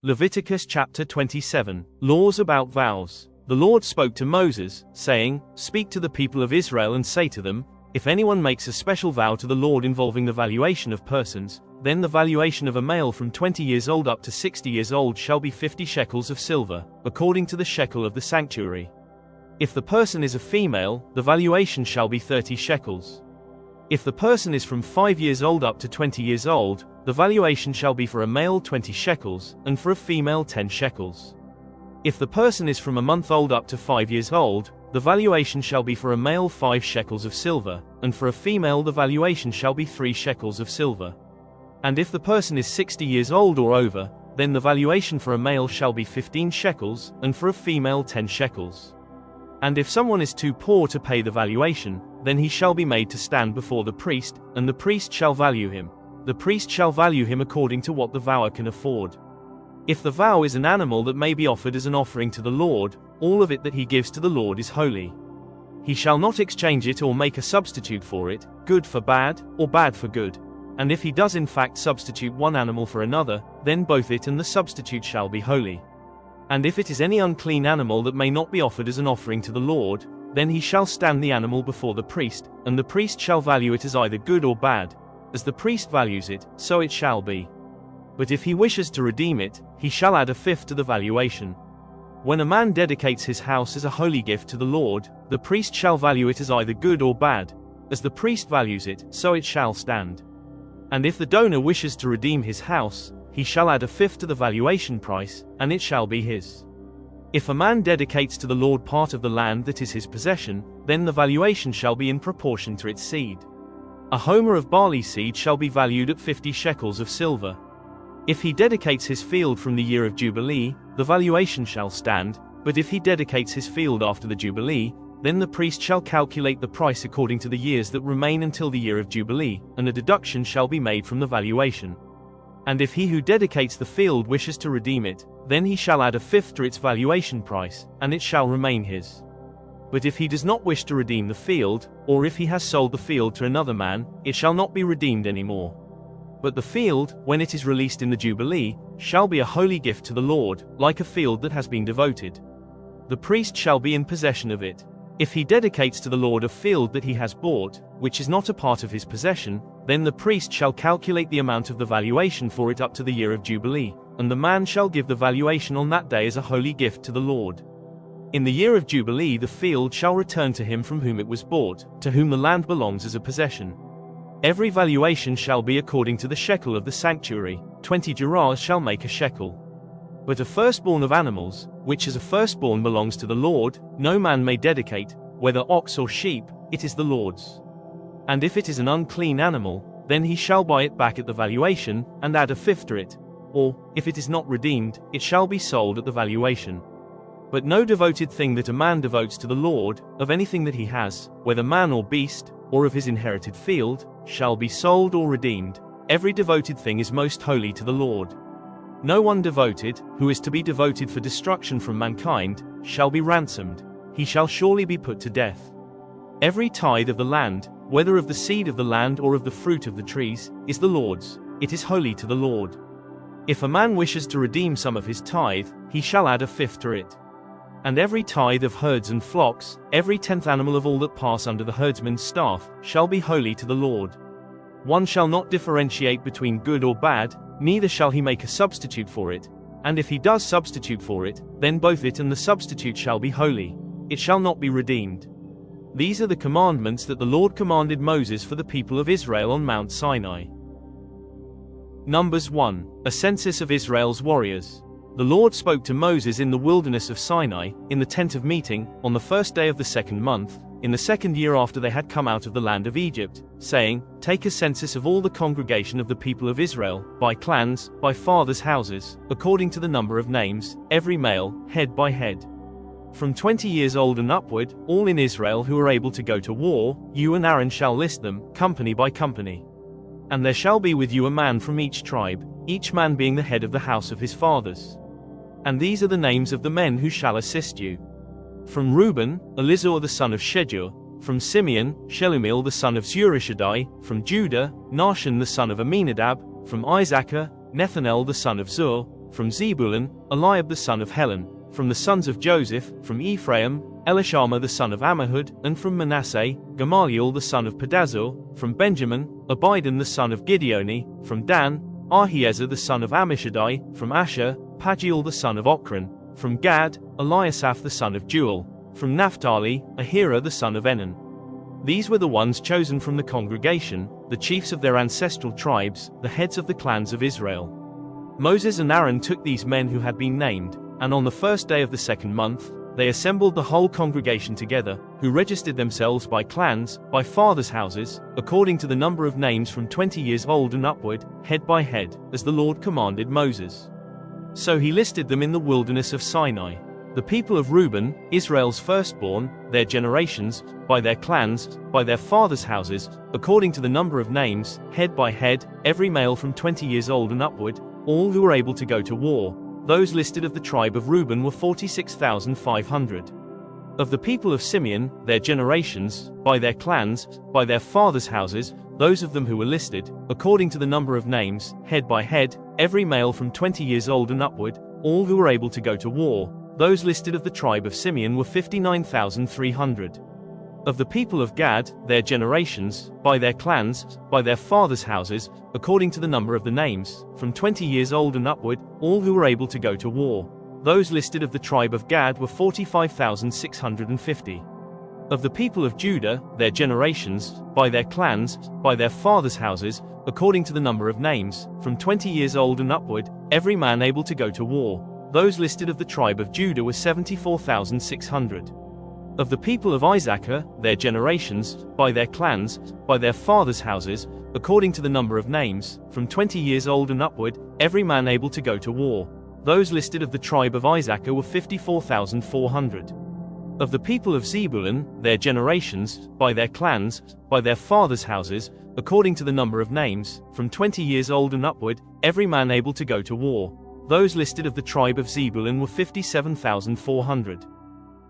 Leviticus chapter 27. Laws about vows. The Lord spoke to Moses, saying, "Speak to the people of Israel and say to them, if anyone makes a special vow to the Lord involving the valuation of persons, then the valuation of a male from 20 years old up to 60 years old shall be 50 shekels of silver, according to the shekel of the sanctuary. If the person is a female, the valuation shall be 30 shekels. If the person is from 5 years old up to 20 years old, the valuation shall be for a male 20 shekels, and for a female 10 shekels. If the person is from a month old up to 5 years old, the valuation shall be for a male 5 shekels of silver, and for a female the valuation shall be 3 shekels of silver. And if the person is 60 years old or over, then the valuation for a male shall be 15 shekels, and for a female 10 shekels. And if someone is too poor to pay the valuation, then he shall be made to stand before the priest, and the priest shall value him. The priest shall value him according to what the vower can afford. If the vow is an animal that may be offered as an offering to the Lord, all of it that he gives to the Lord is holy. He shall not exchange it or make a substitute for it, good for bad, or bad for good. And if he does in fact substitute one animal for another, then both it and the substitute shall be holy. And if it is any unclean animal that may not be offered as an offering to the Lord, then he shall stand the animal before the priest, and the priest shall value it as either good or bad. As the priest values it, so it shall be. But if he wishes to redeem it, he shall add a fifth to the valuation. When a man dedicates his house as a holy gift to the Lord, the priest shall value it as either good or bad. As the priest values it, so it shall stand. And if the donor wishes to redeem his house, he shall add a fifth to the valuation price, and it shall be his. If a man dedicates to the Lord part of the land that is his possession, then the valuation shall be in proportion to its seed. A homer of barley seed shall be valued at 50 shekels of silver. If he dedicates his field from the year of Jubilee, the valuation shall stand, but if he dedicates his field after the Jubilee, then the priest shall calculate the price according to the years that remain until the year of Jubilee, and a deduction shall be made from the valuation. And if he who dedicates the field wishes to redeem it, then he shall add a fifth to its valuation price, and it shall remain his. But if he does not wish to redeem the field, or if he has sold the field to another man, it shall not be redeemed anymore. But the field, when it is released in the Jubilee, shall be a holy gift to the Lord, like a field that has been devoted. The priest shall be in possession of it. If he dedicates to the Lord a field that he has bought, which is not a part of his possession, then the priest shall calculate the amount of the valuation for it up to the year of Jubilee, and the man shall give the valuation on that day as a holy gift to the Lord. In the year of Jubilee the field shall return to him from whom it was bought, to whom the land belongs as a possession. Every valuation shall be according to the shekel of the sanctuary, 20 gerahs shall make a shekel. But a firstborn of animals, which as a firstborn belongs to the Lord, no man may dedicate, whether ox or sheep, it is the Lord's. And if it is an unclean animal, then he shall buy it back at the valuation, and add a fifth to it. Or, if it is not redeemed, it shall be sold at the valuation. But no devoted thing that a man devotes to the Lord, of anything that he has, whether man or beast, or of his inherited field, shall be sold or redeemed. Every devoted thing is most holy to the Lord. No one devoted, who is to be devoted for destruction from mankind, shall be ransomed. He shall surely be put to death. Every tithe of the land, whether of the seed of the land or of the fruit of the trees, is the Lord's. It is holy to the Lord. If a man wishes to redeem some of his tithe, he shall add a fifth to it. And every tithe of herds and flocks, every 10th animal of all that pass under the herdsman's staff, shall be holy to the Lord. One shall not differentiate between good or bad, neither shall he make a substitute for it. And if he does substitute for it, then both it and the substitute shall be holy. It shall not be redeemed. These are the commandments that the Lord commanded Moses for the people of Israel on Mount Sinai. Numbers 1. A census of Israel's warriors. The Lord spoke to Moses in the wilderness of Sinai, in the tent of meeting, on the first day of the second month, in the second year after they had come out of the land of Egypt, saying, "Take a census of all the congregation of the people of Israel, by clans, by fathers' houses, according to the number of names, every male, head by head. From 20 years old and upward, all in Israel who are able to go to war, you and Aaron shall list them, company by company. And there shall be with you a man from each tribe, each man being the head of the house of his fathers. And these are the names of the men who shall assist you. From Reuben, Elizur the son of Shedeur. From Simeon, Shelumiel the son of Zurishaddai. From Judah, Nahshon the son of Amminadab. From Issachar, Nethanel the son of Zur. from Zebulun, Eliab the son of Helon, from the sons of Joseph, from Ephraim, Elishama the son of Ammihud, and from Manasseh, Gamaliel the son of Pedazur, from Benjamin, Abidan the son of Gideoni, from Dan, Ahiezer the son of Ammishaddai, from Asher, Pagiel the son of Ochran, from Gad, Eliasaph the son of Jeuel, from Naphtali, Ahira the son of Enan. These were the ones chosen from the congregation, the chiefs of their ancestral tribes, the heads of the clans of Israel. Moses and Aaron took these men who had been named, and on the first day of the second month, they assembled the whole congregation together, who registered themselves by clans, by fathers' houses, according to the number of names from 20 years old and upward, head by head, as the Lord commanded Moses. So he listed them in the wilderness of Sinai. The people of Reuben, Israel's firstborn, their generations, by their clans, by their fathers' houses, according to the number of names, head by head, every male from 20 years old and upward, all who were able to go to war. Those listed of the tribe of Reuben were 46,500. Of the people of Simeon, their generations, by their clans, by their fathers' houses, those of them who were listed, according to the number of names, head by head, every male from 20 years old and upward, all who were able to go to war. Those listed of the tribe of Simeon were 59,300. Of the people of Gad, their generations, by their clans, by their fathers' houses, according to the number of the names, from 20 years old and upward, all who were able to go to war. Those listed of the tribe of Gad were 45,650. Of the people of Judah, their generations, by their clans, by their fathers' houses, according to the number of names, from 20 years old and upward, every man able to go to war. Those listed of the tribe of Judah were 74,600. Of the people of Issachar, their generations, by their clans, by their fathers' houses, according to the number of names, from 20 years old and upward, every man able to go to war. Those listed of the tribe of Issachar were 54,400. Of the people of Zebulun, their generations, by their clans, by their fathers' houses, according to the number of names, from 20 years old and upward, every man able to go to war. Those listed of the tribe of Zebulun were 57,400.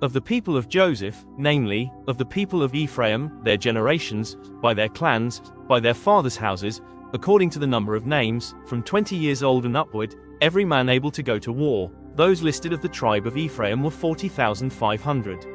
Of the people of Joseph, namely, of the people of Ephraim, their generations, by their clans, by their fathers' houses, according to the number of names, from 20 years old and upward, every man able to go to war. Those listed of the tribe of Ephraim were 40,500.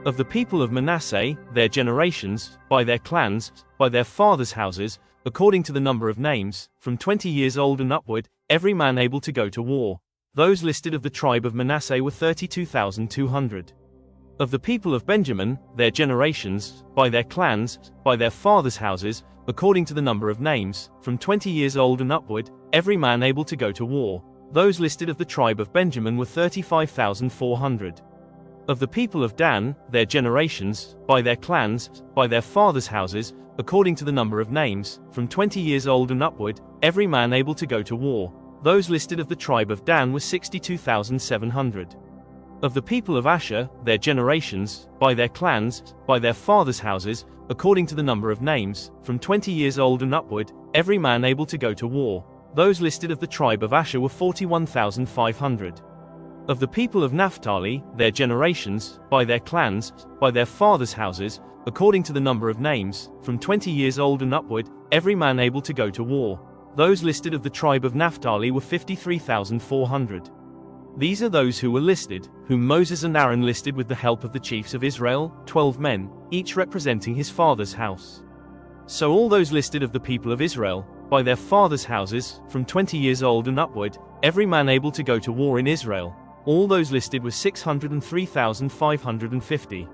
Of the people of Manasseh, their generations, by their clans, by their fathers' houses, according to the number of names, from 20 years old and upward, every man able to go to war. Those listed of the tribe of Manasseh were 32,200. Of the people of Benjamin, their generations, by their clans, by their fathers' houses, according to the number of names, from 20 years old and upward, every man able to go to war. Those listed of the tribe of Benjamin were 35,400. Of the people of Dan, their generations, by their clans, by their fathers' houses, according to the number of names, from 20 years old and upward, every man able to go to war. Those listed of the tribe of Dan were 62,700. Of the people of Asher, their generations, by their clans, by their fathers' houses, according to the number of names, from 20 years old and upward, every man able to go to war. Those listed of the tribe of Asher were 41,500. Of the people of Naphtali, their generations, by their clans, by their fathers' houses, according to the number of names, from 20 years old and upward, every man able to go to war. Those listed of the tribe of Naphtali were 53,400. These are those who were listed, whom Moses and Aaron listed with the help of the chiefs of Israel, 12 men, each representing his father's house. So all those listed of the people of Israel, by their fathers' houses, from 20 years old and upward, every man able to go to war in Israel, all those listed were 603,550.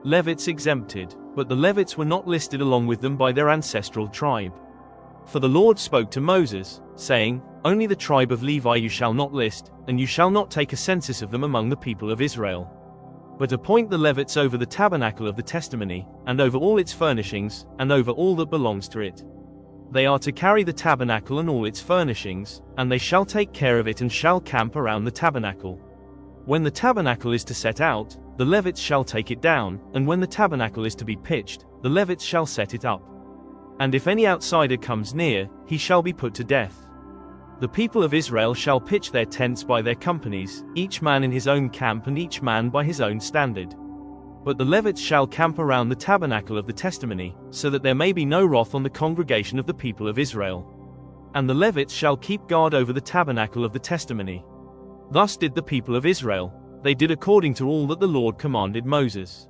Levites exempted, but the Levites were not listed along with them by their ancestral tribe. For the Lord spoke to Moses, saying, "Only the tribe of Levi you shall not list, and you shall not take a census of them among the people of Israel. But appoint the Levites over the tabernacle of the testimony, and over all its furnishings, and over all that belongs to it. They are to carry the tabernacle and all its furnishings, and they shall take care of it and shall camp around the tabernacle. When the tabernacle is to set out, the Levites shall take it down, and when the tabernacle is to be pitched, the Levites shall set it up. And if any outsider comes near, he shall be put to death. The people of Israel shall pitch their tents by their companies, each man in his own camp and each man by his own standard. But the Levites shall camp around the tabernacle of the testimony, so that there may be no wrath on the congregation of the people of Israel. And the Levites shall keep guard over the tabernacle of the testimony. Thus did the people of Israel. They did according to all that the Lord commanded Moses.